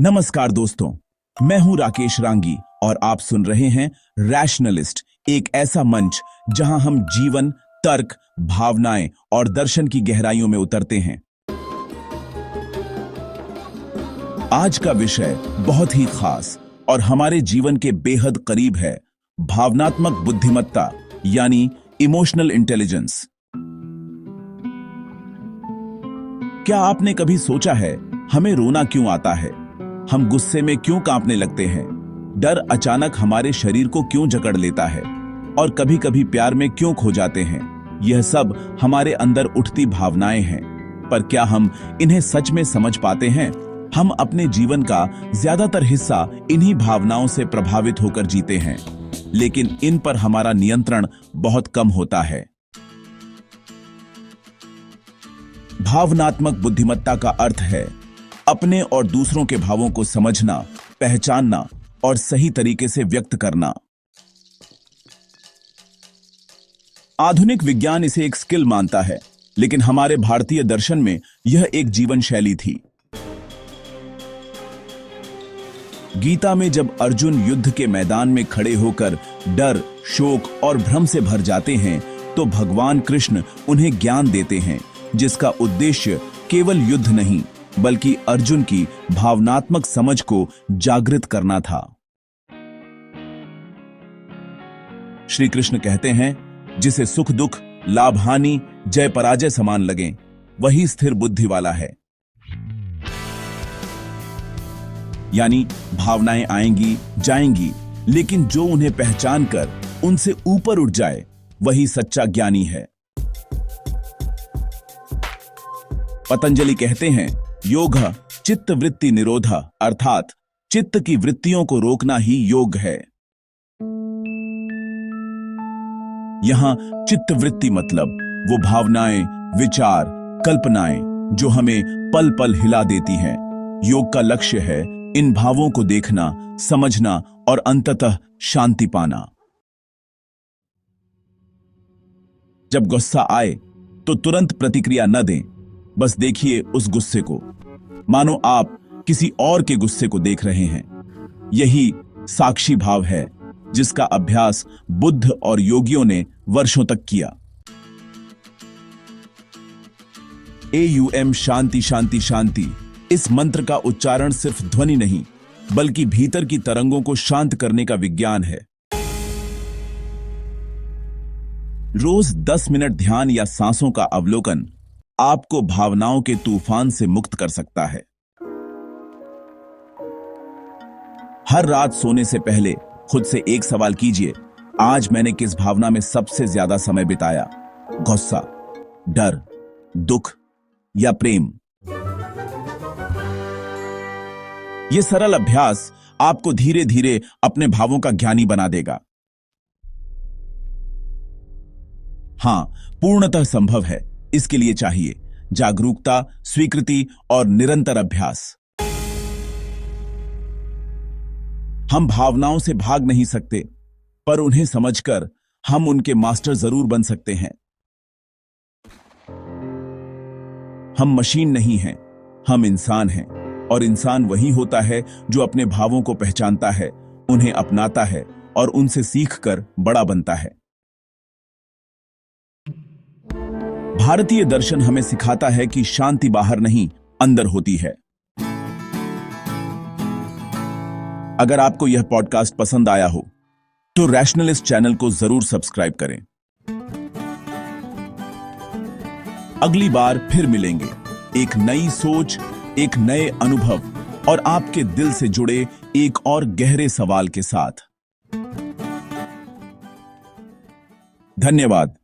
नमस्कार दोस्तों, मैं हूं राकेश रांगी और आप सुन रहे हैं रैशनलिस्ट, एक ऐसा मंच जहां हम जीवन, तर्क, भावनाएं और दर्शन की गहराइयों में उतरते हैं। आज का विषय बहुत ही खास और हमारे जीवन के बेहद करीब है, भावनात्मक बुद्धिमत्ता यानी इमोशनल इंटेलिजेंस। क्या आपने कभी सोचा है हमें रोना क्यों आता है, हम गुस्से में क्यों कांपने लगते हैं, डर अचानक हमारे शरीर को क्यों जकड़ लेता है और कभी-कभी प्यार में क्यों खो जाते हैं? यह सब हमारे अंदर उठती भावनाएं हैं, पर क्या हम इन्हें सच में समझ पाते हैं? हम अपने जीवन का ज्यादातर हिस्सा इन्हीं भावनाओं से प्रभावित होकर जीते हैं, लेकिन इन पर हमारा नियंत्रण बहुत कम होता है। भावनात्मक बुद्धिमत्ता का अर्थ है अपने और दूसरों के भावों को समझना, पहचानना और सही तरीके से व्यक्त करना। आधुनिक विज्ञान इसे एक स्किल मानता है, लेकिन हमारे भारतीय दर्शन में यह एक जीवन शैली थी। गीता में जब अर्जुन युद्ध के मैदान में खड़े होकर डर, शोक और भ्रम से भर जाते हैं, तो भगवान कृष्ण उन्हें ज्ञान देते हैं जिसका उद्देश्य केवल युद्ध नहीं बल्कि अर्जुन की भावनात्मक समझ को जागृत करना था। श्री कृष्ण कहते हैं, जिसे सुख दुख, लाभ हानि, जय पराजय समान लगे, वही स्थिर बुद्धि वाला है। यानी भावनाएं आएंगी जाएंगी, लेकिन जो उन्हें पहचान कर उनसे ऊपर उठ जाए, वही सच्चा ज्ञानी है। पतंजलि कहते हैं, योग चित्त वृत्ति निरोध, अर्थात चित्त की वृत्तियों को रोकना ही योग है। यहां चित्त वृत्ति मतलब वो भावनाएं, विचार, कल्पनाएं जो हमें पल पल हिला देती हैं। योग का लक्ष्य है इन भावों को देखना, समझना और अंततः शांति पाना। जब गुस्सा आए तो तुरंत प्रतिक्रिया न दें, बस देखिए उस गुस्से को, मानो आप किसी और के गुस्से को देख रहे हैं। यही साक्षी भाव है जिसका अभ्यास बुद्ध और योगियों ने वर्षों तक किया। AUM शांति शांति शांति, इस मंत्र का उच्चारण सिर्फ ध्वनि नहीं बल्कि भीतर की तरंगों को शांत करने का विज्ञान है। रोज 10 मिनट ध्यान या सांसों का अवलोकन आपको भावनाओं के तूफान से मुक्त कर सकता है। हर रात सोने से पहले खुद से एक सवाल कीजिए, आज मैंने किस भावना में सबसे ज्यादा समय बिताया? गुस्सा, डर, दुख या प्रेम? यह सरल अभ्यास आपको धीरे धीरे अपने भावों का ज्ञानी बना देगा। हां, पूर्णतः संभव है। इसके लिए चाहिए जागरूकता, स्वीकृति और निरंतर अभ्यास। हम भावनाओं से भाग नहीं सकते, पर उन्हें समझकर हम उनके मास्टर जरूर बन सकते हैं। हम मशीन नहीं हैं, हम इंसान हैं, और इंसान वही होता है जो अपने भावों को पहचानता है, उन्हें अपनाता है और उनसे सीखकर बड़ा बनता है। भारतीय दर्शन हमें सिखाता है कि शांति बाहर नहीं, अंदर होती है। अगर आपको यह पॉडकास्ट पसंद आया हो तो रैशनलिस्ट चैनल को जरूर सब्सक्राइब करें। अगली बार फिर मिलेंगे, एक नई सोच, एक नए अनुभव और आपके दिल से जुड़े एक और गहरे सवाल के साथ। धन्यवाद।